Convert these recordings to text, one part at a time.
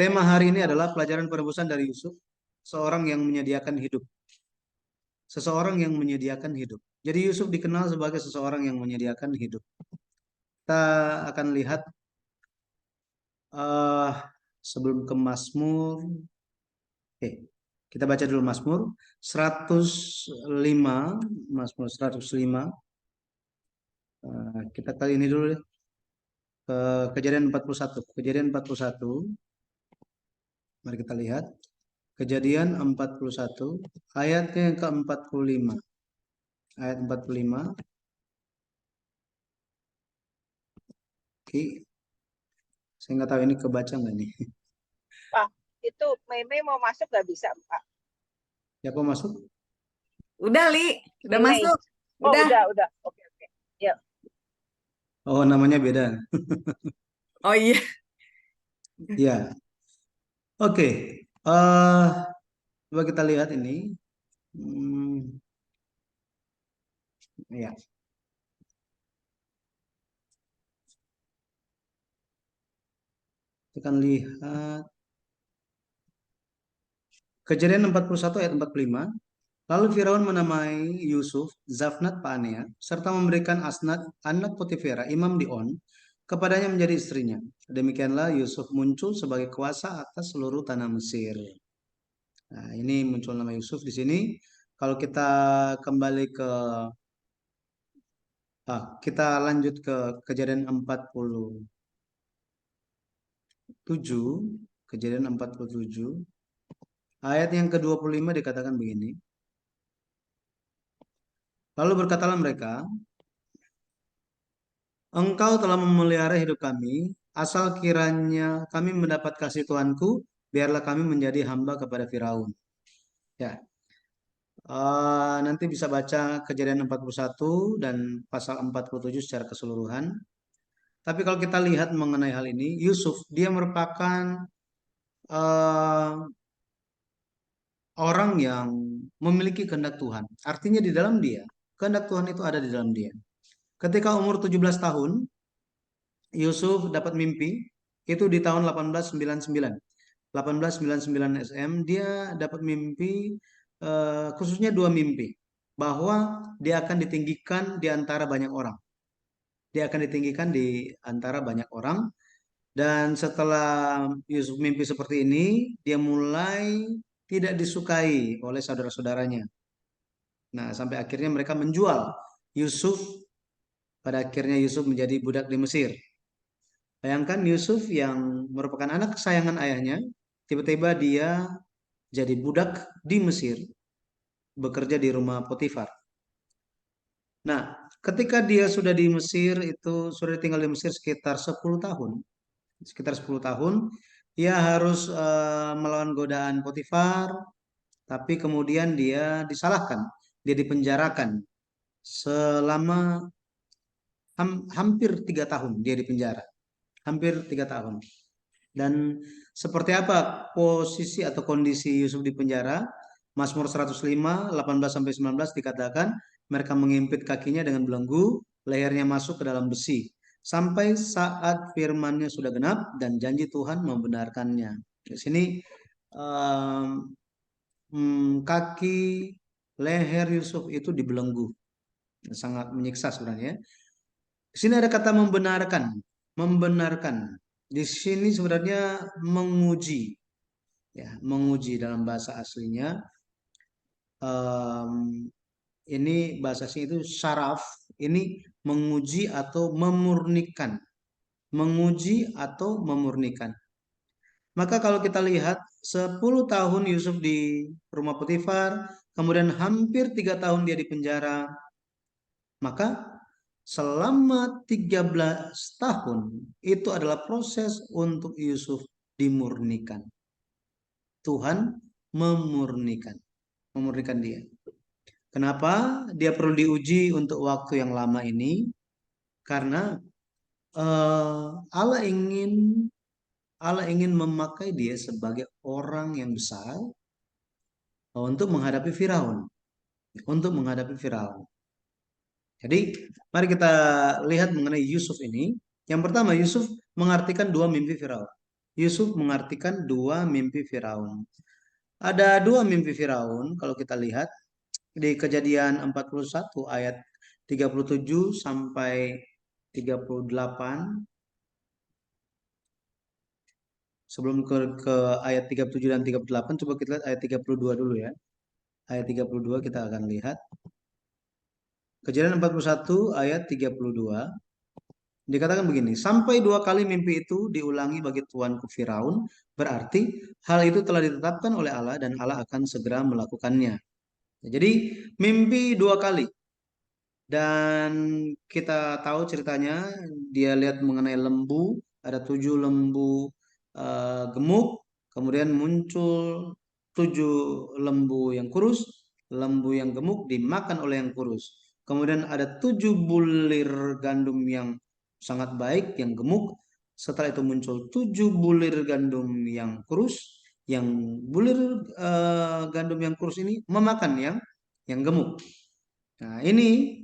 Tema hari ini adalah pelajaran penebusan dari Yusuf, seorang yang menyediakan hidup. Seseorang yang menyediakan hidup. Jadi Yusuf dikenal sebagai seseorang yang menyediakan hidup. Kita akan lihat eh sebelum ke Mazmur. Oke, kita baca dulu Mazmur 105, Mazmur 105. Kita kali ini dulu deh, ke Kejadian 41. Kejadian 41. Mari kita lihat. Kejadian 41 ayatnya yang ke-45. Ayat 45. Oke, saya nggak tahu ini kebaca nggak nih. Pak, itu Mei mau masuk nggak bisa, Pak? Siapa masuk? Udah, Li. Udah Mei. masuk. Oh, udah. Oke. Ya. Oh, namanya beda. Oh iya. Ya, oke. eh Coba kita lihat ini. Ya, kita akan lihat Kejadian 41 ayat 45. Lalu Firaun menamai Yusuf Zafnat Paanea serta memberikan Asnat anak Potifera imam di On kepadanya menjadi istrinya. Demikianlah Yusuf muncul sebagai kuasa atas seluruh tanah Mesir. Nah, ini muncul nama Yusuf di sini. Kalau kita kembali ke kita lanjut ke Kejadian 47. Kejadian 47 ayat yang ke-25 dikatakan begini. Lalu berkatalah mereka, Engkau telah memelihara hidup kami, asal kiranya kami mendapat kasih Tuanku, biarlah kami menjadi hamba kepada Firaun. Ya, nanti bisa baca Kejadian 41 dan pasal 47 secara keseluruhan. Tapi kalau kita lihat mengenai hal ini, Yusuf dia merupakan uh, orang yang memiliki kehendak Tuhan. Artinya di dalam dia, kehendak Tuhan itu ada di dalam dia. Ketika umur 17 tahun, Yusuf dapat mimpi itu di tahun 1899. 1899 SM dia dapat mimpi, khususnya dua mimpi, bahwa dia akan ditinggikan di antara banyak orang. Dia akan ditinggikan di antara banyak orang. Dan setelah Yusuf mimpi seperti ini, dia mulai tidak disukai oleh saudara-saudaranya. Nah, sampai akhirnya mereka menjual Yusuf. Pada akhirnya Yusuf menjadi budak di Mesir. Bayangkan Yusuf yang merupakan anak kesayangan ayahnya, tiba-tiba dia jadi budak di Mesir, bekerja di rumah Potifar. Nah, ketika dia sudah di Mesir, itu sudah tinggal di Mesir sekitar 10 tahun. Sekitar 10 tahun, ia harus melawan godaan Potifar, tapi kemudian dia disalahkan, dia dipenjarakan selama hampir 3 tahun dia di penjara, hampir 3 tahun. Dan seperti apa posisi atau kondisi Yusuf di penjara? Mazmur 105, 18 sampai 19 dikatakan, mereka mengimpit kakinya dengan belenggu, lehernya masuk ke dalam besi, sampai saat firman-Nya sudah genap dan janji Tuhan membenarkannya. Di sini kaki leher Yusuf itu dibelenggu. Sangat menyiksa sebenarnya. Di sini ada kata membenarkan. Membenarkan. Di sini sebenarnya menguji. Ya, menguji dalam bahasa aslinya. Ini bahasa aslinya itu syaraf. Ini menguji atau memurnikan. Menguji atau memurnikan. Maka kalau kita lihat 10 tahun Yusuf di rumah Potifar, kemudian hampir 3 tahun dia di penjara, maka selama 13 tahun itu adalah proses untuk Yusuf dimurnikan. Tuhan memurnikan dia. Kenapa dia perlu diuji untuk waktu yang lama ini? Karena Allah ingin memakai dia sebagai orang yang besar untuk menghadapi Firaun. Untuk menghadapi Firaun. Jadi, mari kita lihat mengenai Yusuf ini. Yang pertama, Yusuf mengartikan dua mimpi Firaun. Yusuf mengartikan dua mimpi Firaun. Ada dua mimpi Firaun kalau kita lihat di Kejadian 41 ayat 37 sampai 38. Sebelum ke ayat 37 dan 38, coba kita lihat ayat 32 dulu ya. Ayat 32 kita akan lihat. Kejadian 41 ayat 32. Dikatakan begini, sampai dua kali mimpi itu diulangi bagi tuanku Firaun, berarti hal itu telah ditetapkan oleh Allah dan Allah akan segera melakukannya. Jadi mimpi dua kali. Dan kita tahu ceritanya, dia lihat mengenai lembu, ada 7 lembu gemuk, kemudian muncul 7 lembu yang kurus, lembu yang gemuk dimakan oleh yang kurus. Kemudian ada 7 bulir gandum yang sangat baik, yang gemuk. Setelah itu muncul 7 bulir gandum yang kurus, yang bulir gandum yang kurus ini memakan yang gemuk. Nah, ini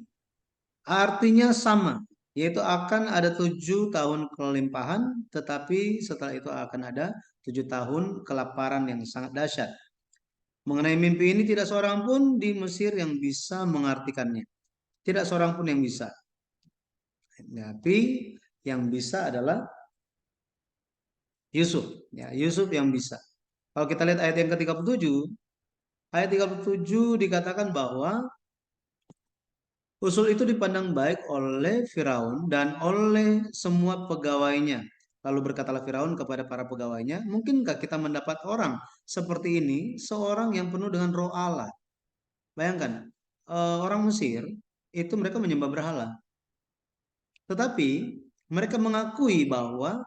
artinya sama, yaitu akan ada 7 tahun kelimpahan, tetapi setelah itu akan ada 7 tahun kelaparan yang sangat dahsyat. Mengenai mimpi ini tidak seorang pun di Mesir yang bisa mengartikannya. Tidak seorang pun yang bisa. Tapi yang bisa adalah Yusuf. Ya, Yusuf yang bisa. Kalau kita lihat ayat yang ke-37, ayat 37 dikatakan bahwa usul itu dipandang baik oleh Firaun dan oleh semua pegawainya. Lalu berkatalah Firaun kepada para pegawainya, mungkinkah kita mendapat orang seperti ini, seorang yang penuh dengan roh Allah? Bayangkan, orang Mesir itu mereka menyembah berhala. Tetapi mereka mengakui bahwa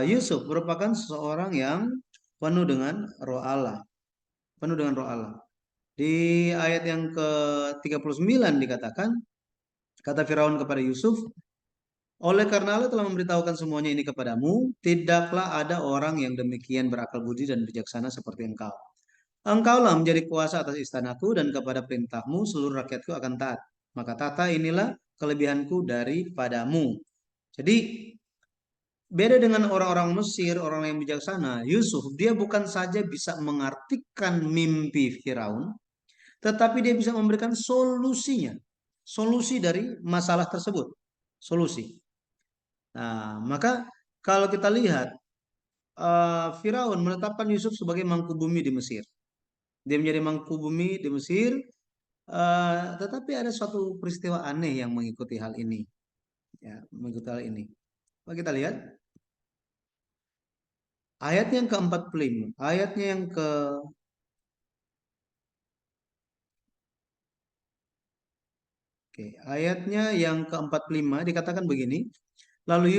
Yusuf merupakan seseorang yang penuh dengan roh Allah. Penuh dengan roh Allah. Di ayat yang ke-39 dikatakan, kata Firaun kepada Yusuf, oleh karena Allah telah memberitahukan semuanya ini kepadamu, tidaklah ada orang yang demikian berakal budi dan bijaksana seperti engkau. Engkaulah menjadi kuasa atas istanaku dan kepada perintahmu seluruh rakyatku akan taat. Maka tata inilah kelebihanku daripadamu. Jadi beda dengan orang-orang Mesir, orang yang bijaksana, Yusuf dia bukan saja bisa mengartikan mimpi Firaun, tetapi dia bisa memberikan solusinya. Solusi dari masalah tersebut. Solusi. Nah, maka kalau kita lihat Firaun menetapkan Yusuf sebagai mangku bumi di Mesir. Dia menjadi mangku bumi di Mesir, tetapi ada suatu peristiwa aneh yang mengikuti hal ini. Ya, mengikuti hal ini. Mari kita lihat ayatnya yang ke-45, ayatnya yang ke Oke, ayatnya yang ke-45 dikatakan begini. Lalu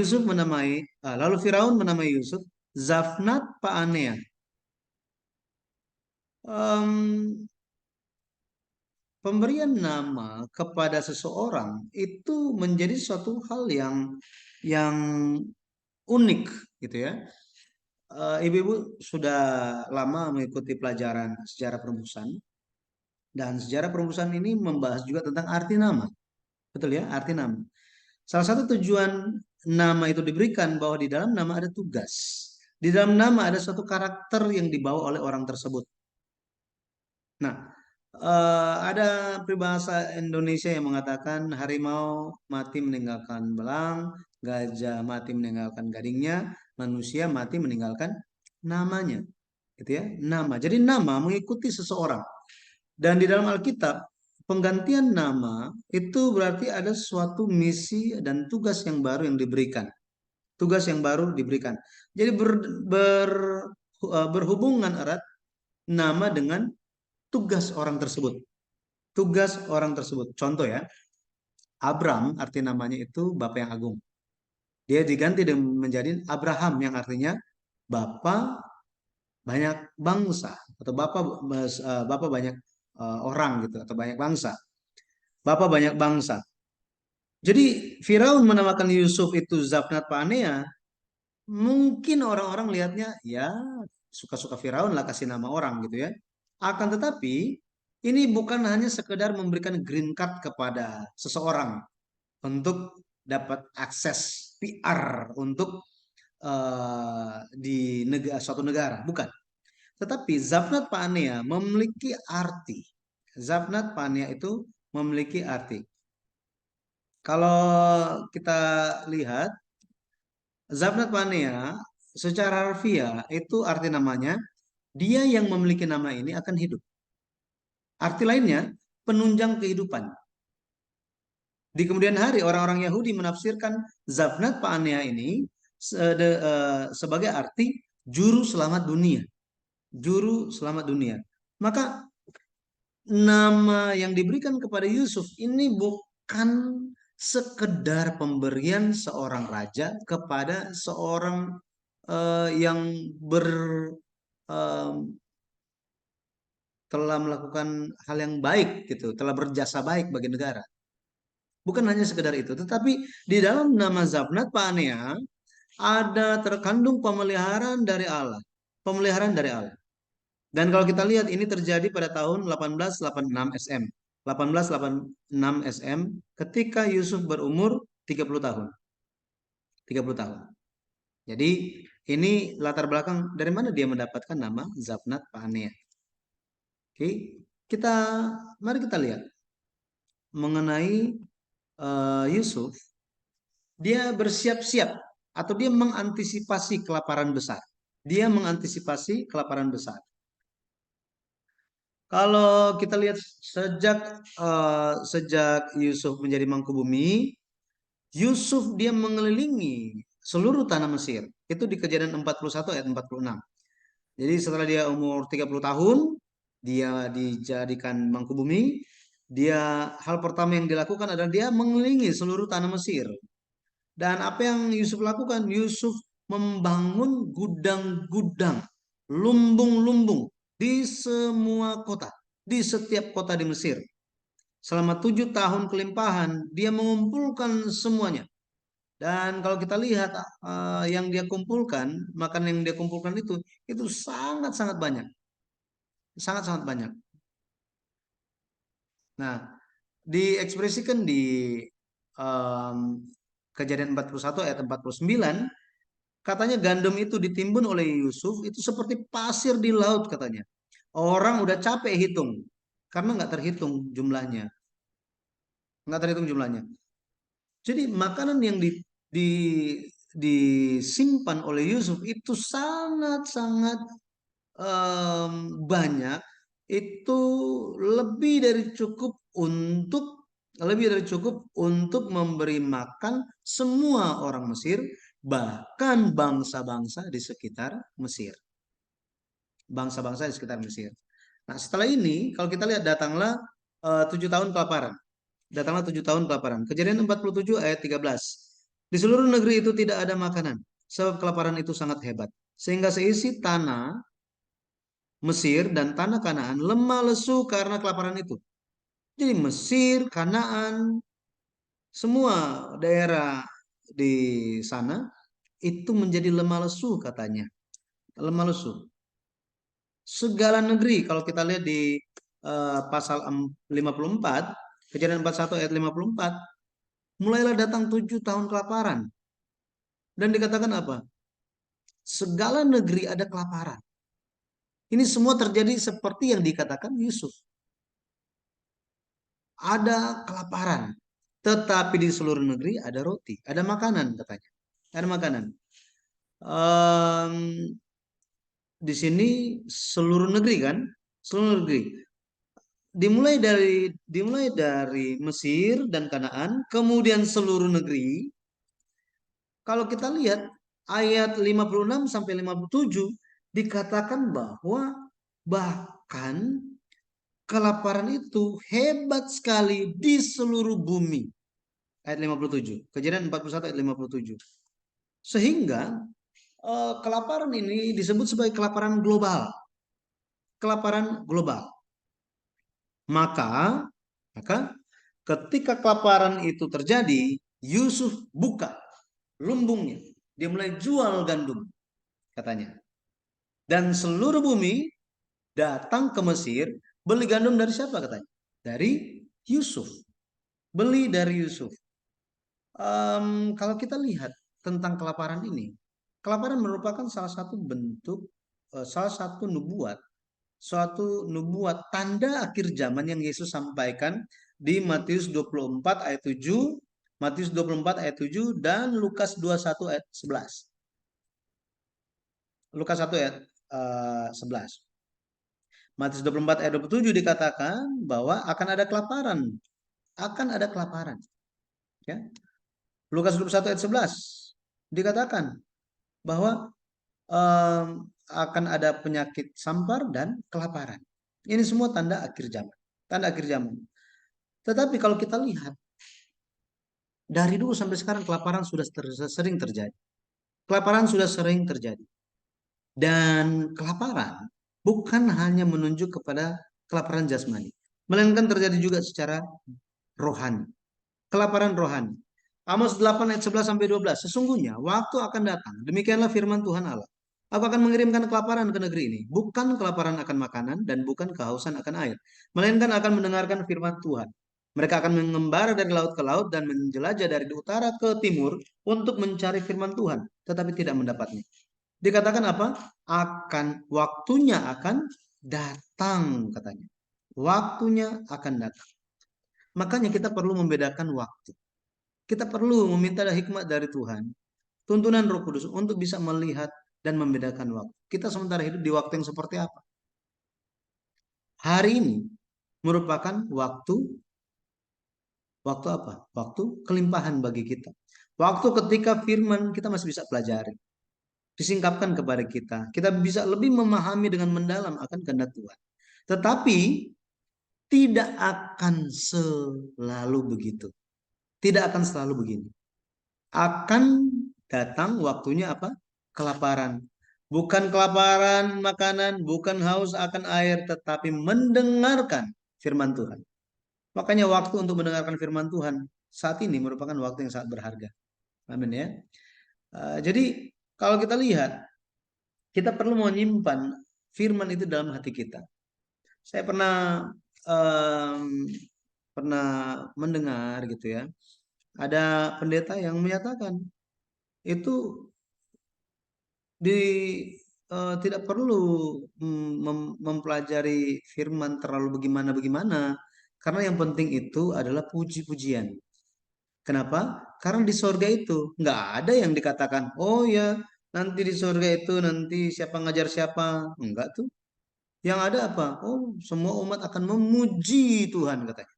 Firaun menamai Yusuf Zafnat Pa'anea. Pemberian nama kepada seseorang itu menjadi suatu hal yang unik gitu ya. Ibu-ibu sudah lama mengikuti pelajaran sejarah perumusan dan sejarah perumusan ini membahas juga tentang arti nama. Betul ya, arti nama. Salah satu tujuan nama itu diberikan bahwa di dalam nama ada tugas. Di dalam nama ada suatu karakter yang dibawa oleh orang tersebut. Nah, ada peribahasa Indonesia yang mengatakan harimau mati meninggalkan belang, gajah mati meninggalkan gadingnya, manusia mati meninggalkan namanya. Gitu ya, nama. Jadi nama mengikuti seseorang. Dan di dalam Alkitab, penggantian nama itu berarti ada suatu misi dan tugas yang baru yang diberikan. Tugas yang baru diberikan. Jadi berhubungan erat nama dengan tugas orang tersebut. Tugas orang tersebut. Contoh ya, Abram arti namanya itu Bapak yang Agung. Dia diganti menjadi Abraham yang artinya Bapak banyak bangsa atau Bapak banyak orang gitu atau banyak bangsa. Bapak banyak bangsa. Jadi Firaun menamakan Yusuf itu Zafnat Panea. Mungkin orang-orang lihatnya ya suka-suka Firaun lah kasih nama orang gitu ya. Akan tetapi ini bukan hanya sekedar memberikan green card kepada seseorang untuk dapat akses PR untuk di suatu negara, bukan. Tetapi Zafnat Paanea memiliki arti. Zafnat Paanea itu memiliki arti. Kalau kita lihat Zafnat Paanea secara harfiah itu arti namanya, dia yang memiliki nama ini akan hidup. Arti lainnya, penunjang kehidupan. Di kemudian hari orang-orang Yahudi menafsirkan Zafnat Paanea ini sebagai arti juru selamat dunia. Juru selamat dunia. Maka nama yang diberikan kepada Yusuf ini bukan sekedar pemberian seorang raja kepada seorang yang telah melakukan hal yang baik gitu, telah berjasa baik bagi negara. Bukan hanya sekedar itu, tetapi di dalam nama Zafnat Paanea ada terkandung pemeliharaan dari Allah. Pemeliharaan dari Allah. Dan kalau kita lihat ini terjadi pada tahun 1886 SM. 1886 SM ketika Yusuf berumur 30 tahun. 30 tahun. Jadi ini latar belakang dari mana dia mendapatkan nama Zafnat Paanea. Oke, mari kita lihat mengenai Yusuf. Dia bersiap-siap atau dia mengantisipasi kelaparan besar. Dia mengantisipasi kelaparan besar. Kalau kita lihat sejak Yusuf menjadi mangkubumi, Yusuf dia mengelilingi seluruh tanah Mesir. Itu di Kejadian 41 ayat 46. Jadi setelah dia umur 30 tahun, dia dijadikan mangkubumi. Hal pertama yang dilakukan adalah dia mengelilingi seluruh tanah Mesir. Dan apa yang Yusuf lakukan? Yusuf membangun gudang-gudang, lumbung-lumbung di semua kota, di setiap kota di Mesir. Selama 7 tahun kelimpahan, dia mengumpulkan semuanya. Dan kalau kita lihat yang dia kumpulkan, makanan yang dia kumpulkan itu sangat-sangat banyak. Sangat-sangat banyak. Nah, diekspresikan di Kejadian 41 ayat 49, katanya gandum itu ditimbun oleh Yusuf itu seperti pasir di laut katanya. Orang udah capek hitung karena nggak terhitung jumlahnya. Nggak terhitung jumlahnya. Jadi makanan yang disimpan oleh Yusuf itu sangat-sangat banyak. Itu lebih dari cukup untuk memberi makan semua orang Mesir, bahkan bangsa-bangsa di sekitar Mesir. Bangsa-bangsa di sekitar Mesir. Nah, setelah ini kalau kita lihat datanglah 7 tahun kelaparan. Datanglah 7 tahun kelaparan. Kejadian 47 ayat 13. Di seluruh negeri itu tidak ada makanan, sebab kelaparan itu sangat hebat. Sehingga seisi tanah Mesir dan tanah Kanaan lemah lesu karena kelaparan itu. Jadi Mesir, Kanaan, semua daerah di sana itu menjadi lemah lesu katanya. Lemah lesu. Segala negeri kalau kita lihat di pasal 54, Kejadian 41 ayat 54, mulailah datang 7 tahun kelaparan. Dan dikatakan apa? Segala negeri ada kelaparan. Ini semua terjadi seperti yang dikatakan Yusuf. Ada kelaparan. Tetapi di seluruh negeri ada roti, ada makanan katanya. Ada makanan. Di sini seluruh negeri kan? Seluruh negeri. Dimulai dari Mesir dan Kanaan, kemudian seluruh negeri. Kalau kita lihat ayat 56 sampai 57 dikatakan bahwa bahkan kelaparan itu hebat sekali di seluruh bumi. Ayat 57. Kejadian 41 ayat 57. Sehingga kelaparan ini disebut sebagai kelaparan global. Kelaparan global. Maka ketika kelaparan itu terjadi, Yusuf buka lumbungnya. Dia mulai jual gandum, katanya. Dan seluruh bumi datang ke Mesir, beli gandum dari siapa katanya? Dari Yusuf. Beli dari Yusuf. Kalau kita lihat tentang kelaparan ini, Kelaparan merupakan salah satu bentuk, salah satu nubuat, suatu nubuat tanda akhir zaman yang Yesus sampaikan di Matius 24 ayat 7, Matius 24 ayat 7 dan Lukas 21 ayat 11. Lukas 1 ayat 11. Matius 24 ayat 27 dikatakan bahwa akan ada kelaparan. Akan ada kelaparan. Ya. Lukas 21 ayat 11 dikatakan bahwa akan ada penyakit sampar dan kelaparan. Ini semua tanda akhir zaman. Tanda akhir zaman. Tetapi kalau kita lihat, dari dulu sampai sekarang kelaparan sudah sering terjadi. Kelaparan sudah sering terjadi. Dan kelaparan bukan hanya menunjuk kepada kelaparan jasmani, melainkan terjadi juga secara rohani. Kelaparan rohani. Amos 8 ayat 11 sampai 12. Sesungguhnya waktu akan datang, demikianlah firman Tuhan Allah. Aku akan mengirimkan kelaparan ke negeri ini, bukan kelaparan akan makanan dan bukan kehausan akan air, melainkan akan mendengarkan firman Tuhan. Mereka akan mengembara dari laut ke laut dan menjelajah dari utara ke timur untuk mencari firman Tuhan, tetapi tidak mendapatnya. Dikatakan apa? Waktunya akan datang katanya. Waktunya akan datang. Makanya kita perlu membedakan waktu. Kita perlu meminta hikmat dari Tuhan, tuntunan Roh Kudus untuk bisa melihat dan membedakan waktu. Kita sementara hidup di waktu yang seperti apa? Hari ini merupakan waktu apa? Waktu kelimpahan bagi kita. Waktu ketika firman kita masih bisa pelajari, disingkapkan kepada kita. Kita bisa lebih memahami dengan mendalam akan kehendak Tuhan. Tetapi tidak akan selalu begitu. Tidak akan selalu begini. Akan datang waktunya apa? Kelaparan. Bukan kelaparan makanan, bukan haus akan air, tetapi mendengarkan firman Tuhan. Makanya waktu untuk mendengarkan firman Tuhan saat ini merupakan waktu yang sangat berharga. Amin ya. Jadi kalau kita lihat, kita perlu menyimpan firman itu dalam hati kita. Saya pernah mendengar gitu ya. Ada pendeta yang menyatakan itu tidak perlu mempelajari firman terlalu bagaimana-bagaimana, karena yang penting itu adalah puji-pujian. Kenapa? Karena di sorga itu nggak ada yang dikatakan, oh ya nanti di sorga itu nanti siapa ngajar siapa, enggak tuh. Yang ada apa? Oh semua umat akan memuji Tuhan katanya.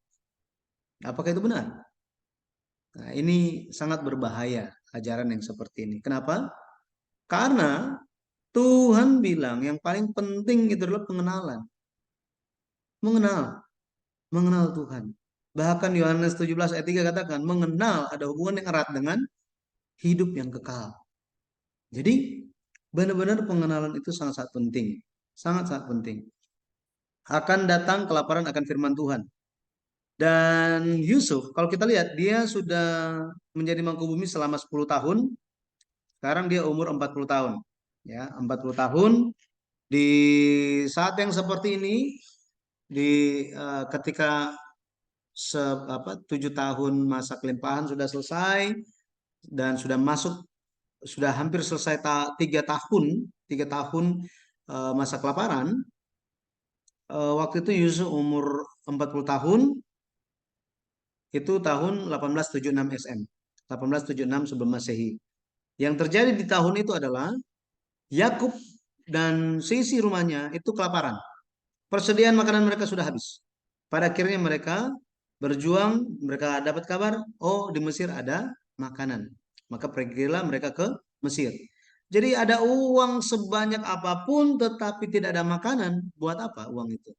Apakah itu benar? Nah, ini sangat berbahaya ajaran yang seperti ini. Kenapa? Karena Tuhan bilang yang paling penting itu adalah pengenalan. Mengenal Tuhan. Bahkan Yohanes 17 ayat 3 katakan, mengenal ada hubungan yang erat dengan hidup yang kekal. Jadi, benar-benar pengenalan itu sangat-sangat penting. Sangat-sangat penting. Akan datang kelaparan akan firman Tuhan. Dan Yusuf, kalau kita lihat, dia sudah menjadi mangkubumi selama 10 tahun. Sekarang dia umur 40 tahun. Ya, 40 tahun. Di saat yang seperti ini, ketika 7 tahun masa kelimpahan sudah selesai dan sudah hampir selesai 3 tahun masa kelaparan. Waktu itu Yusuf umur 40 tahun, itu tahun 1876 SM, 1876 sebelum Masehi. Yang terjadi di tahun itu adalah Yakub dan seisi rumahnya itu kelaparan. Persediaan makanan mereka sudah habis. Pada akhirnya mereka berjuang, mereka dapat kabar, oh di Mesir ada makanan. Maka pergilah mereka ke Mesir. Jadi ada uang sebanyak apapun tetapi tidak ada makanan. Buat apa uang itu?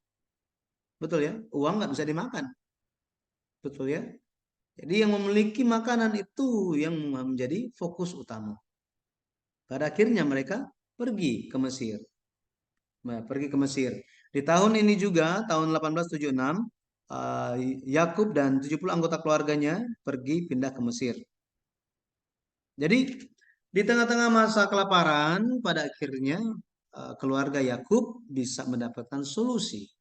Betul ya? Uang nggak bisa dimakan. Betul ya? Jadi yang memiliki makanan itu yang menjadi fokus utama. Pada akhirnya mereka pergi ke Mesir. Pergi ke Mesir. Di tahun ini juga, tahun 1876, Yakub dan 70 anggota keluarganya pergi pindah ke Mesir. Jadi di tengah-tengah masa kelaparan, pada akhirnya keluarga Yakub bisa mendapatkan solusi.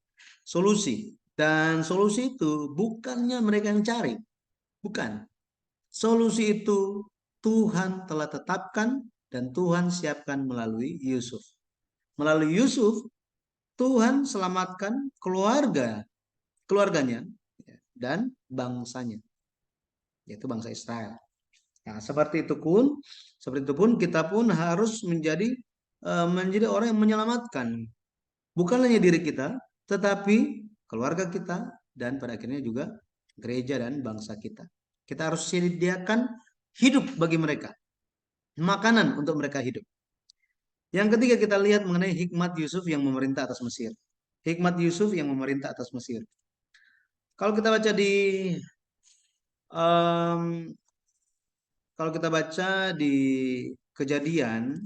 Dan solusi itu bukannya mereka yang cari. Bukan. Solusi itu Tuhan telah tetapkan dan Tuhan siapkan melalui Yusuf. Melalui Yusuf, Tuhan selamatkan keluarganya ya, dan bangsanya, yaitu bangsa Israel. Nah, seperti itu pun kita pun harus menjadi orang yang menyelamatkan bukan hanya diri kita, tetapi keluarga kita dan pada akhirnya juga gereja dan bangsa kita. Kita harus sediakan hidup bagi mereka, makanan untuk mereka hidup. Yang ketiga kita lihat mengenai hikmat Yusuf yang memerintah atas Mesir. Hikmat Yusuf yang memerintah atas Mesir. Kalau kita baca em, kalau kita baca di Kejadian,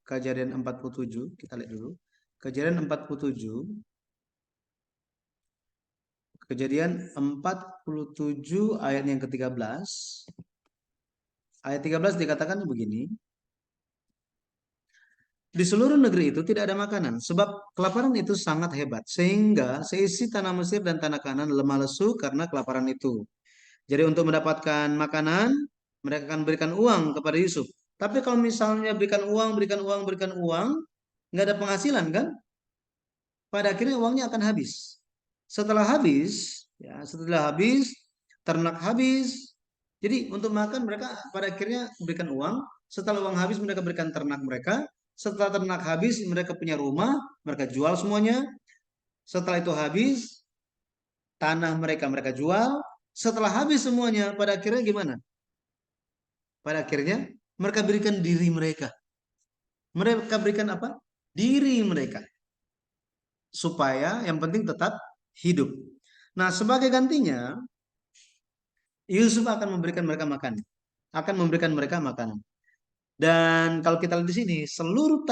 Kejadian 47, kita lihat dulu. Kejadian 47, Kejadian 47 ayat yang ke-13. Ayat 13 dikatakan begini. Di seluruh negeri itu tidak ada makanan, sebab kelaparan itu sangat hebat, sehingga seisi tanah Mesir dan tanah Kanaan lemah lesu karena kelaparan itu. Jadi untuk mendapatkan makanan, mereka akan berikan uang kepada Yusuf. Tapi kalau misalnya berikan uang, nggak ada penghasilan kan? Pada akhirnya uangnya akan habis. Setelah habis, ternak habis. Jadi untuk makan mereka pada akhirnya berikan uang. Setelah uang habis mereka berikan ternak mereka. Setelah ternak habis mereka punya rumah, mereka jual semuanya. Setelah itu habis, tanah mereka jual. Setelah habis semuanya, pada akhirnya gimana? Pada akhirnya mereka berikan diri mereka. Mereka berikan apa? Diri mereka. Supaya yang penting tetap hidup. Nah, sebagai gantinya, Yusuf akan memberikan mereka makan. Akan memberikan mereka makanan. Dan kalau kita lihat di sini, seluruh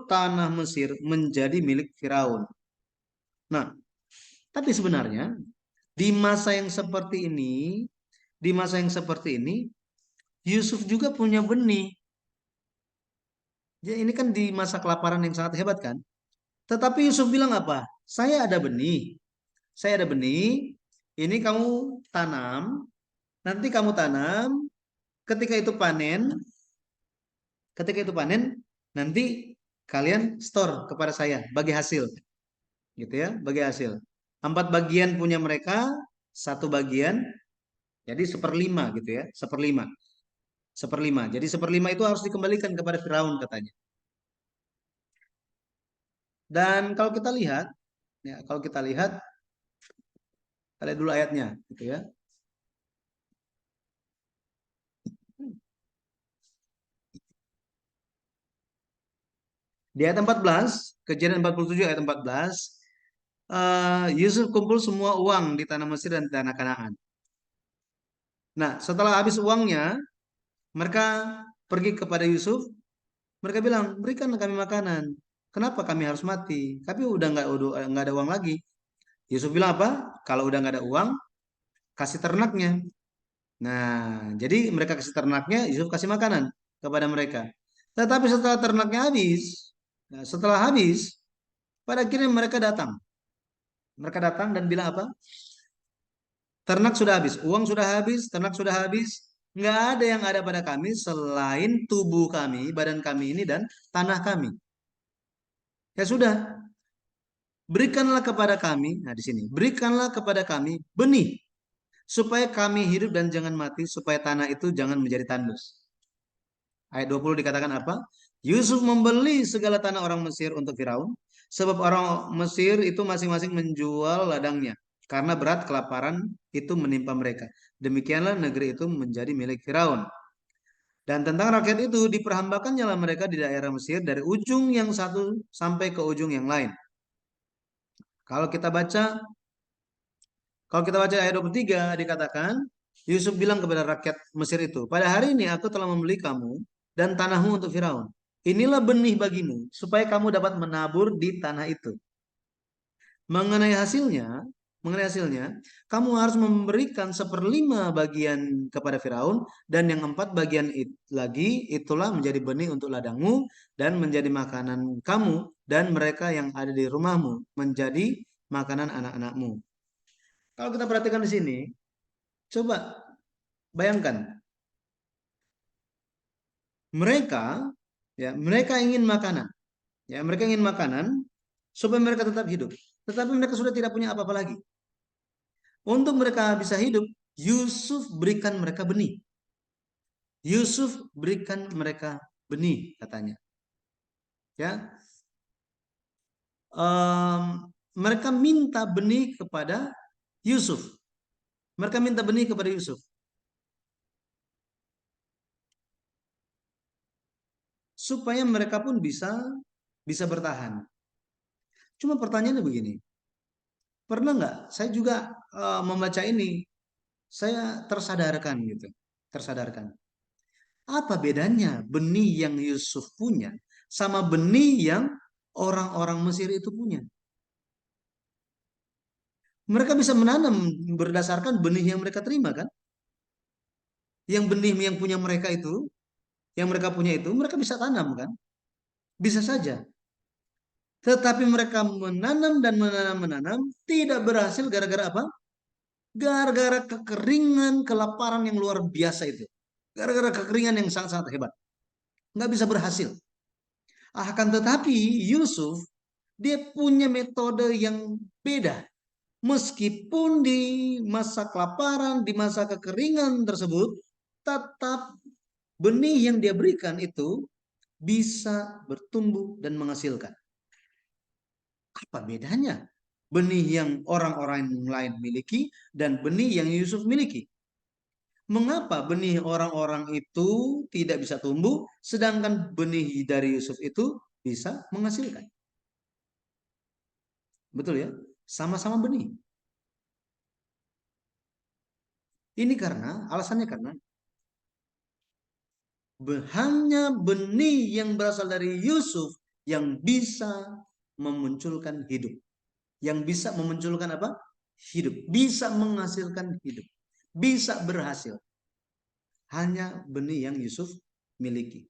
tanah Mesir menjadi milik Firaun. Nah, tapi sebenarnya di masa yang seperti ini, Yusuf juga punya benih. Jadi ini kan di masa kelaparan yang sangat hebat kan? Tetapi Yusuf bilang apa? Saya ada benih. Saya ada benih. Ini kamu tanam. Nanti kamu tanam. Ketika itu panen. Ketika itu panen. Nanti kalian store kepada saya. Bagi hasil. Gitu ya. Bagi hasil. 4 bagian punya mereka. 1 bagian. Jadi 1/5 gitu ya. 1/5. 1/5. Jadi 1/5 itu harus dikembalikan kepada Firaun katanya. Dan kalau kita lihat. Kalau kita lihat dulu ayatnya, gitu ya. Di ayat 14, Kejadian 47 ayat 14, Yusuf kumpul semua uang di tanah Mesir dan tanah Kanaan. Nah, setelah habis uangnya, mereka pergi kepada Yusuf. Mereka bilang, berikan kami makanan. Kenapa kami harus mati? Tapi udah nggak ada uang lagi. Yusuf bilang apa? Kalau udah nggak ada uang, kasih ternaknya. Nah, jadi mereka kasih ternaknya, Yusuf kasih makanan kepada mereka. Tetapi setelah ternaknya habis, setelah habis, pada akhirnya mereka datang. Mereka datang dan bilang apa? Ternak sudah habis, uang sudah habis, ternak sudah habis. Nggak ada yang ada pada kami selain tubuh kami, badan kami ini dan tanah kami. Ya sudah, berikanlah kepada kami. Nah di sini, berikanlah kepada kami benih supaya kami hidup dan jangan mati, supaya tanah itu jangan menjadi tandus. Ayat 20 dikatakan apa? Yusuf membeli segala tanah orang Mesir untuk Firaun, sebab orang Mesir itu masing-masing menjual ladangnya, karena berat kelaparan itu menimpa mereka. Demikianlah negeri itu menjadi milik Firaun. Dan tentang rakyat itu, diperhambakannya lah mereka di daerah Mesir dari ujung yang satu sampai ke ujung yang lain. Kalau kita baca ayat 23 dikatakan, Yusuf bilang kepada rakyat Mesir itu, pada hari ini aku telah membeli kamu dan tanahmu untuk Firaun. Inilah benih bagimu, supaya kamu dapat menabur di tanah itu. Mengenai hasilnya, kamu harus memberikan 1/5 bagian kepada Firaun, dan yang 4 bagian lagi itulah menjadi benih untuk ladangmu dan menjadi makanan kamu dan mereka yang ada di rumahmu, menjadi makanan anak-anakmu. Kalau kita perhatikan di sini, coba bayangkan. Mereka, ya, mereka ingin makanan, ya, mereka ingin makanan supaya mereka tetap hidup. Tetapi mereka sudah tidak punya apa-apa lagi. Untuk mereka bisa hidup, Yusuf berikan mereka benih. Yusuf berikan mereka benih, katanya. Ya, mereka minta benih kepada Yusuf. Mereka minta benih kepada Yusuf supaya mereka pun bisa bertahan. Cuma pertanyaannya begini, pernah nggak? Saya juga membaca ini, saya tersadarkan gitu, tersadarkan. Apa bedanya benih yang Yusuf punya sama benih yang orang-orang Mesir itu punya? Mereka bisa menanam berdasarkan benih yang mereka terima kan? Yang benih yang punya mereka itu, yang mereka punya itu, mereka bisa tanam kan? Bisa saja. Tetapi mereka menanam dan menanam tidak berhasil gara-gara apa? Gara-gara kekeringan, kelaparan yang luar biasa itu. Gara-gara kekeringan yang sangat-sangat hebat. Nggak bisa berhasil. Akan tetapi Yusuf, dia punya metode yang beda. Meskipun di masa kelaparan, di masa kekeringan tersebut, tetap benih yang dia berikan itu bisa bertumbuh dan menghasilkan. Apa bedanya benih yang orang-orang lain miliki dan benih yang Yusuf miliki? Mengapa benih orang-orang itu tidak bisa tumbuh, sedangkan benih dari Yusuf itu bisa menghasilkan? Betul ya? Sama-sama benih. Ini alasannya karena hanya benih yang berasal dari Yusuf yang bisa memunculkan hidup. Yang bisa memunculkan apa? Hidup. Bisa menghasilkan hidup. Bisa berhasil. Hanya benih yang Yusuf miliki.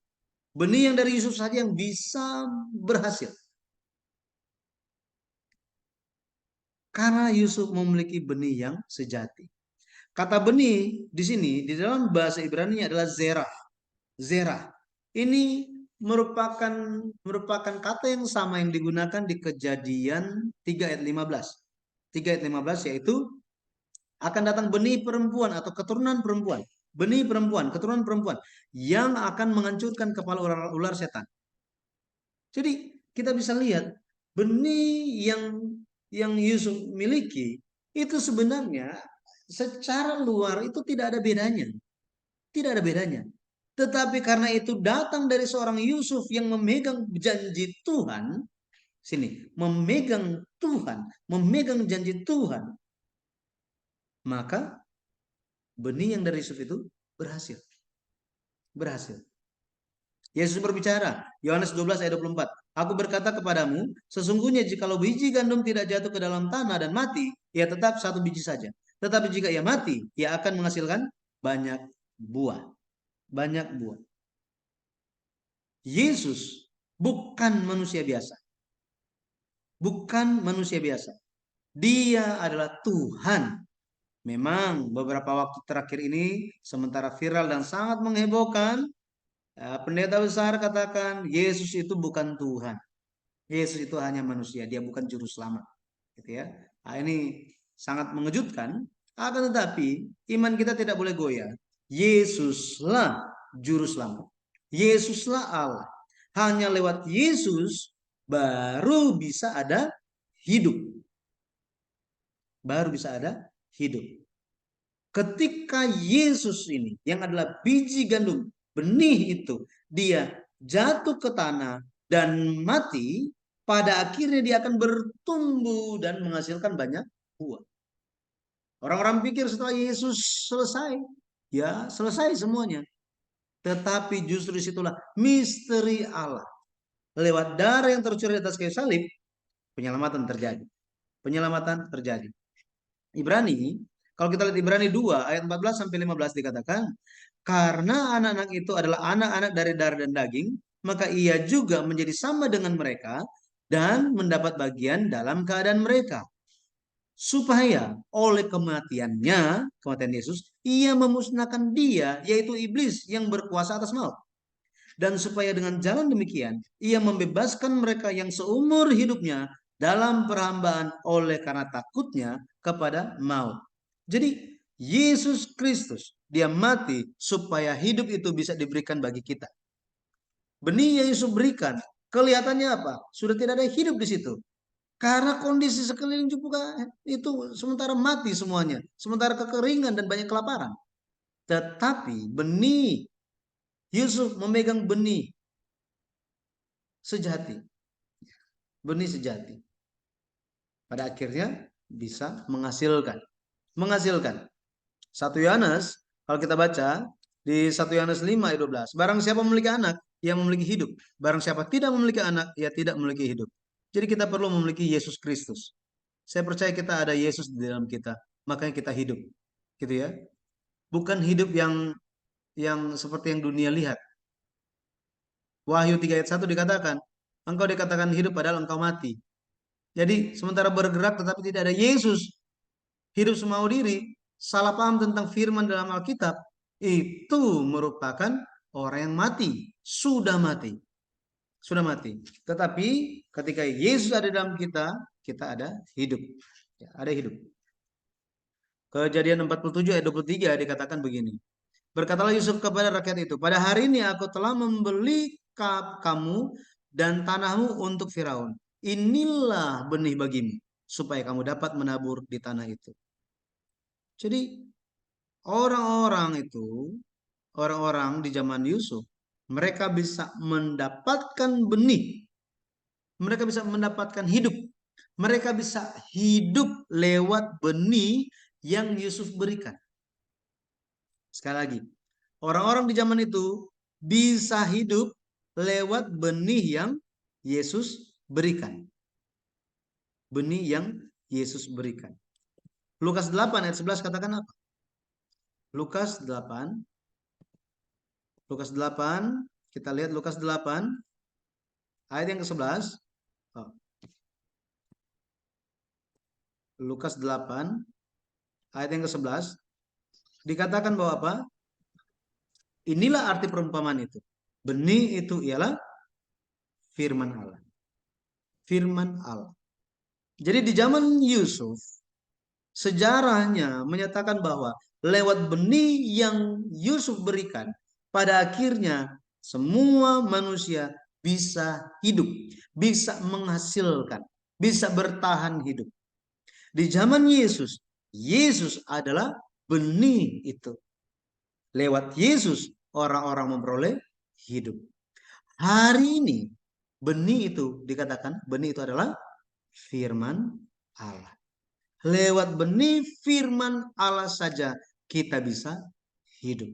Benih yang dari Yusuf saja yang bisa berhasil. Karena Yusuf memiliki benih yang sejati. Kata benih di sini di dalam bahasa Ibrani adalah zerah. Zerah. Ini merupakan kata yang sama yang digunakan di Kejadian 3 ayat 15. 3 ayat 15 yaitu akan datang benih perempuan atau keturunan perempuan. Benih perempuan, keturunan perempuan yang akan menghancurkan kepala ular setan. Jadi kita bisa lihat benih yang Yusuf miliki itu sebenarnya secara luar itu tidak ada bedanya. Tidak ada bedanya. Tetapi karena itu datang dari seorang Yusuf yang memegang janji Tuhan, sini, memegang Tuhan, memegang janji Tuhan, maka benih yang dari Yusuf itu berhasil. Berhasil. Yesus berbicara, Yohanes 12 ayat 24. Aku berkata kepadamu, sesungguhnya jikalau biji gandum tidak jatuh ke dalam tanah dan mati, ia tetap satu biji saja. Tetapi jika ia mati, ia akan menghasilkan banyak buah. Banyak buah. Yesus bukan manusia biasa. Bukan manusia biasa. Dia adalah Tuhan. Memang beberapa waktu terakhir ini sementara viral dan sangat menghebohkan, pendeta besar katakan Yesus itu bukan Tuhan. Yesus itu hanya manusia, dia bukan juru selamat. Gitu ya. Nah, ini sangat mengejutkan. Akan tetapi iman kita tidak boleh goyah. Yesuslah juru selamat. Yesuslah Allah. Hanya lewat Yesus baru bisa ada hidup. Baru bisa ada hidup. Ketika Yesus ini yang adalah biji gandum, benih itu, dia jatuh ke tanah dan mati, pada akhirnya dia akan bertumbuh dan menghasilkan banyak buah. Orang-orang pikir setelah Yesus selesai, ya selesai semuanya. Tetapi justru disitulah misteri Allah. Lewat darah yang tercurah di atas kayu salib, penyelamatan terjadi. Penyelamatan terjadi. Ibrani, kalau kita lihat Ibrani 2 ayat 14 sampai 15 dikatakan, karena anak-anak itu adalah anak-anak dari darah dan daging, maka ia juga menjadi sama dengan mereka dan mendapat bagian dalam keadaan mereka. Supaya oleh kematiannya, kematian Yesus, ia memusnahkan dia, yaitu iblis yang berkuasa atas maut. Dan supaya dengan jalan demikian, ia membebaskan mereka yang seumur hidupnya dalam perhambaan oleh karena takutnya kepada maut. Jadi Yesus Kristus, dia mati supaya hidup itu bisa diberikan bagi kita. Benih yang Yesus berikan, kelihatannya apa? Sudah tidak ada hidup di situ. Karena kondisi sekeliling juga itu sementara mati semuanya. Sementara kekeringan dan banyak kelaparan. Tetapi benih, Yusuf memegang benih sejati. Benih sejati. Pada akhirnya bisa menghasilkan. Menghasilkan. 1 Yohanes, kalau kita baca di 1 Yohanes 5 ayat 12. Barang siapa memiliki anak, ia memiliki hidup. Barang siapa tidak memiliki anak, ia tidak memiliki hidup. Jadi kita perlu memiliki Yesus Kristus. Saya percaya kita ada Yesus di dalam kita, makanya kita hidup. Gitu ya. Bukan hidup yang seperti yang dunia lihat. Wahyu 3 ayat 1 dikatakan, engkau dikatakan hidup padahal engkau mati. Jadi sementara bergerak tetapi tidak ada Yesus, hidup semau diri, salah paham tentang firman dalam Alkitab, itu merupakan orang yang mati, sudah mati. Sudah mati. Tetapi ketika Yesus ada dalam kita, kita ada hidup. Ya, ada hidup. Kejadian 47 ayat 23 dikatakan begini. Berkatalah Yusuf kepada rakyat itu, pada hari ini aku telah membeli kamu dan tanahmu untuk Firaun. Inilah benih bagimu, supaya kamu dapat menabur di tanah itu. Jadi orang-orang itu, orang-orang di zaman Yusuf, mereka bisa mendapatkan benih. Mereka bisa mendapatkan hidup. Mereka bisa hidup lewat benih yang Yusuf berikan. Sekali lagi, orang-orang di zaman itu bisa hidup lewat benih yang Yesus berikan. Benih yang Yesus berikan. Lukas 8 ayat 11 katakan apa? Lukas 8. Lukas 8, kita lihat Lukas 8 ayat yang ke-11. Oh. Lukas 8 ayat yang ke-11 dikatakan bahwa apa? Inilah arti perumpamaan itu. Benih itu ialah firman Allah. Firman Allah. Jadi di zaman Yusuf, sejarahnya menyatakan bahwa lewat benih yang Yusuf berikan, pada akhirnya semua manusia bisa hidup, bisa menghasilkan, bisa bertahan hidup. Di zaman Yesus, Yesus adalah benih itu. Lewat Yesus, orang-orang memperoleh hidup. Hari ini, benih itu dikatakan, benih itu adalah firman Allah. Lewat benih firman Allah saja kita bisa hidup.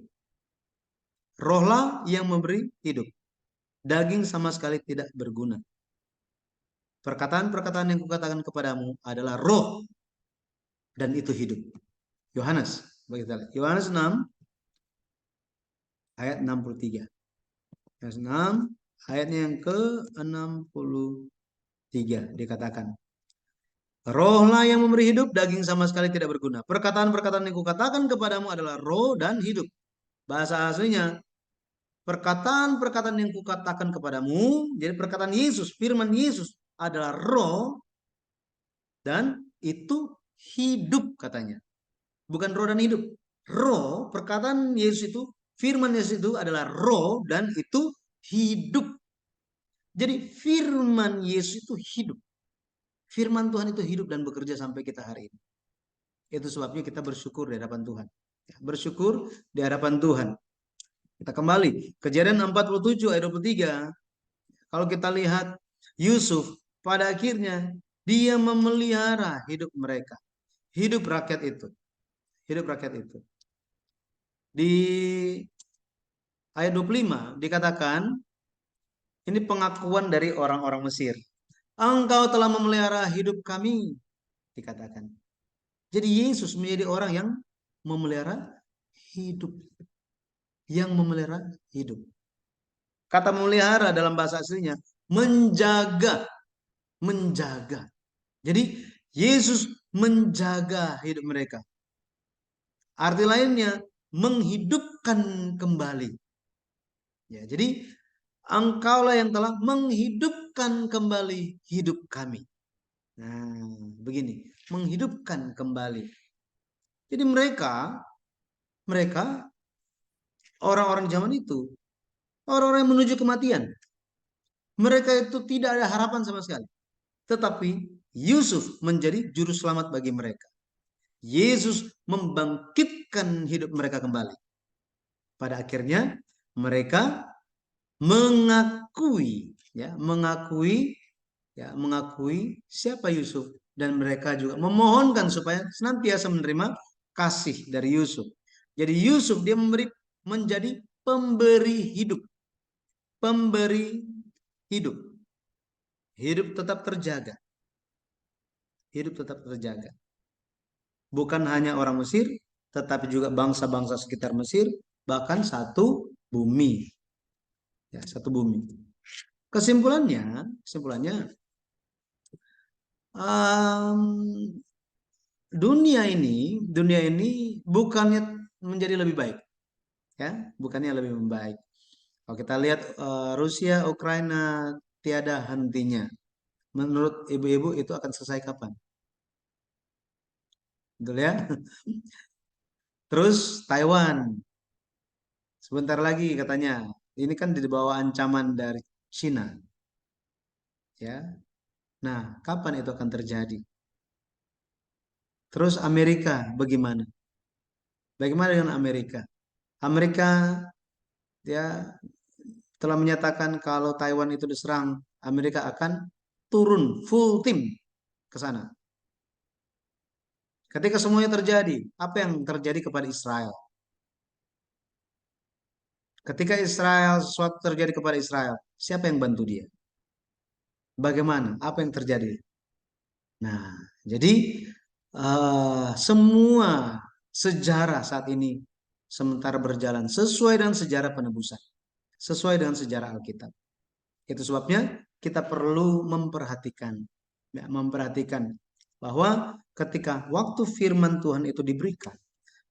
Rohlah yang memberi hidup. Daging sama sekali tidak berguna. Perkataan-perkataan yang kukatakan kepadamu adalah roh dan itu hidup. Yohanes, Yohanes 6 ayat 63. Yohanes 6 ayatnya yang ke-63 dikatakan, rohlah yang memberi hidup, daging sama sekali tidak berguna. Perkataan-perkataan yang kukatakan kepadamu adalah roh dan hidup. Bahasa aslinya, perkataan-perkataan yang kukatakan kepadamu, jadi perkataan Yesus, firman Yesus adalah roh dan itu hidup katanya. Bukan roh dan hidup. Roh, perkataan Yesus itu, firman Yesus itu adalah roh dan itu hidup. Jadi firman Yesus itu hidup. Firman Tuhan itu hidup dan bekerja sampai kita hari ini. Itu sebabnya kita bersyukur di hadapan Tuhan. Bersyukur di hadapan Tuhan. Kita kembali. Kejadian 47 ayat 23. Kalau kita lihat Yusuf pada akhirnya dia memelihara hidup mereka. Hidup rakyat itu. Hidup rakyat itu. Di ayat 25 dikatakan, ini pengakuan dari orang-orang Mesir. Engkau telah memelihara hidup kami, dikatakan. Jadi Yesus menjadi orang yang memelihara hidup. Yang memelihara hidup. Kata memelihara dalam bahasa aslinya menjaga. Menjaga. Jadi Yesus menjaga hidup mereka. Arti lainnya menghidupkan kembali. Ya, jadi Engkaulah yang telah menghidupkan kembali hidup kami. Nah, begini, menghidupkan kembali. Jadi mereka orang-orang zaman itu, orang-orang yang menuju kematian. Mereka itu tidak ada harapan sama sekali. Tetapi Yusuf menjadi juru selamat bagi mereka. Yesus membangkitkan hidup mereka kembali. Pada akhirnya mereka mengakui siapa Yusuf, dan mereka juga memohonkan supaya senantiasa menerima kasih dari Yusuf. Jadi Yusuf dia menjadi pemberi hidup. Pemberi hidup. Hidup tetap terjaga. Hidup tetap terjaga. Bukan hanya orang Mesir, tetapi juga bangsa-bangsa sekitar Mesir, bahkan satu bumi. Ya, satu bumi. Kesimpulannya, dunia ini bukannya menjadi lebih baik, ya, bukannya lebih membaik. Kalau kita lihat Rusia, Ukraina tiada hentinya. Menurut ibu-ibu itu akan selesai kapan? Betul ya? Terus Taiwan, sebentar lagi katanya. Ini kan di bawah ancaman dari Cina, ya. Nah, kapan itu akan terjadi? Terus Amerika bagaimana? Bagaimana dengan Amerika? Amerika ya telah menyatakan kalau Taiwan itu diserang, Amerika akan turun full tim ke sana. Ketika semuanya terjadi, apa yang terjadi kepada Israel? Ketika sesuatu terjadi kepada Israel, siapa yang bantu dia? Bagaimana? Apa yang terjadi? Nah, jadi semua sejarah saat ini sementara berjalan sesuai dengan sejarah penebusan, sesuai dengan sejarah Alkitab. Itu sebabnya kita perlu memperhatikan bahwa ketika waktu firman Tuhan itu diberikan,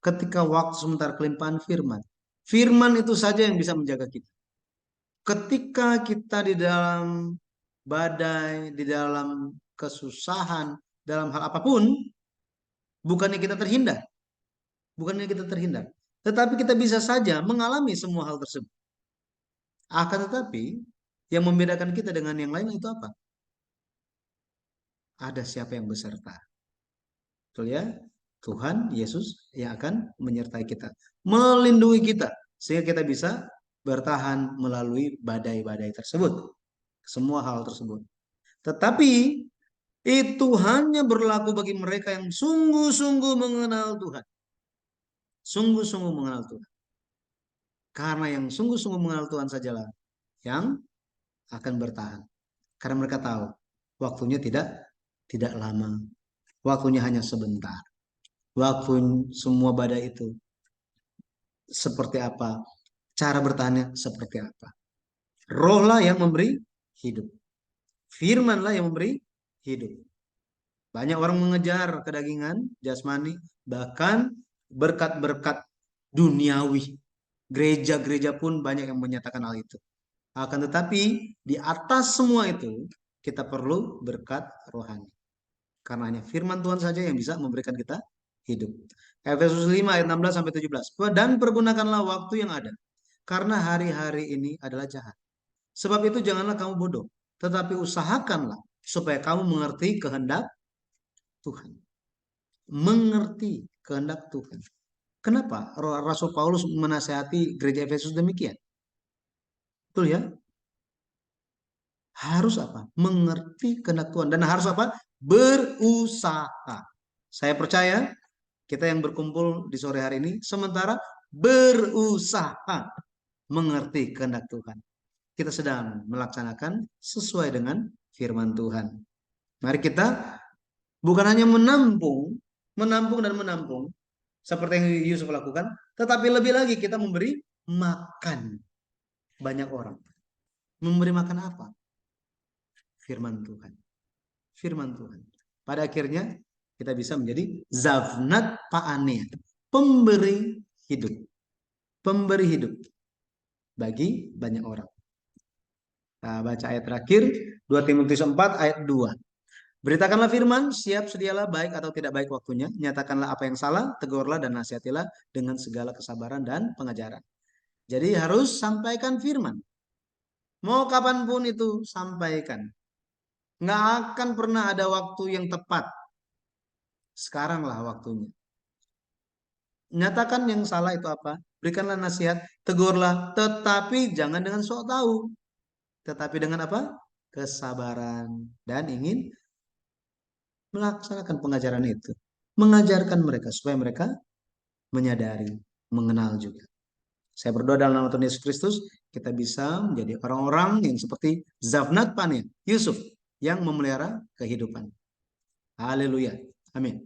ketika waktu sementara kelimpahan firman, firman itu saja yang bisa menjaga kita. Ketika kita di dalam badai, di dalam kesusahan, dalam hal apapun, bukannya kita terhindar, tetapi kita bisa saja mengalami semua hal tersebut. Akan tetapi, yang membedakan kita dengan yang lain itu apa? Ada siapa yang beserta. Betul ya? Tuhan Yesus yang akan menyertai kita, melindungi kita, sehingga kita bisa bertahan melalui badai-badai tersebut, semua hal tersebut. Tetapi itu hanya berlaku bagi mereka yang sungguh-sungguh mengenal Tuhan. Sungguh-sungguh mengenal Tuhan. Karena yang sungguh-sungguh mengenal Tuhan sajalah yang akan bertahan. Karena mereka tahu waktunya tidak lama. Waktunya hanya sebentar. Waktu semua badai itu seperti apa? Cara bertahannya seperti apa? Rohlah yang memberi hidup. Firmanlah yang memberi hidup. Banyak orang mengejar kedagingan, jasmani, bahkan berkat-berkat duniawi. Gereja-gereja pun banyak yang menyatakan hal itu. Akan tetapi di atas semua itu kita perlu berkat rohani. Karena hanya firman Tuhan saja yang bisa memberikan kita hidup. Efesus 5 ayat 16 sampai 17. Dan pergunakanlah waktu yang ada. Karena hari-hari ini adalah jahat. Sebab itu janganlah kamu bodoh, tetapi usahakanlah supaya kamu mengerti kehendak Tuhan. Mengerti kehendak Tuhan. Kenapa Rasul Paulus menasihati gereja Efesus demikian? Betul ya? Harus apa? Mengerti kehendak Tuhan. Dan harus apa? Berusaha. Saya percaya kita yang berkumpul di sore hari ini sementara berusaha mengerti kehendak Tuhan. Kita sedang melaksanakan sesuai dengan firman Tuhan. Mari kita bukan hanya menampung dan menampung seperti yang Yusuf lakukan, tetapi lebih lagi kita memberi makan banyak orang. Memberi makan apa? Firman Tuhan. Firman Tuhan. Pada akhirnya kita bisa menjadi Zavnat Pa'aneh, pemberi hidup. Pemberi hidup bagi banyak orang. Kita baca ayat terakhir, 2 Timotius 4 ayat 2. Beritakanlah firman, siap sedialah baik atau tidak baik waktunya. Nyatakanlah apa yang salah, tegurlah dan nasihatilah dengan segala kesabaran dan pengajaran. Jadi harus sampaikan firman. Mau kapanpun itu sampaikan. Nggak akan pernah ada waktu yang tepat. Sekaranglah waktunya. Nyatakan yang salah itu apa? Berikanlah nasihat, tegurlah, tetapi jangan dengan sok tahu. Tetapi dengan apa? Kesabaran dan ingin melaksanakan pengajaran itu. Mengajarkan mereka supaya mereka menyadari, mengenal juga. Saya berdoa dalam nama Tuhan Yesus Kristus, kita bisa menjadi orang-orang yang seperti Zavnat Paneah, Yusuf, yang memelihara kehidupan. Haleluya. Amin.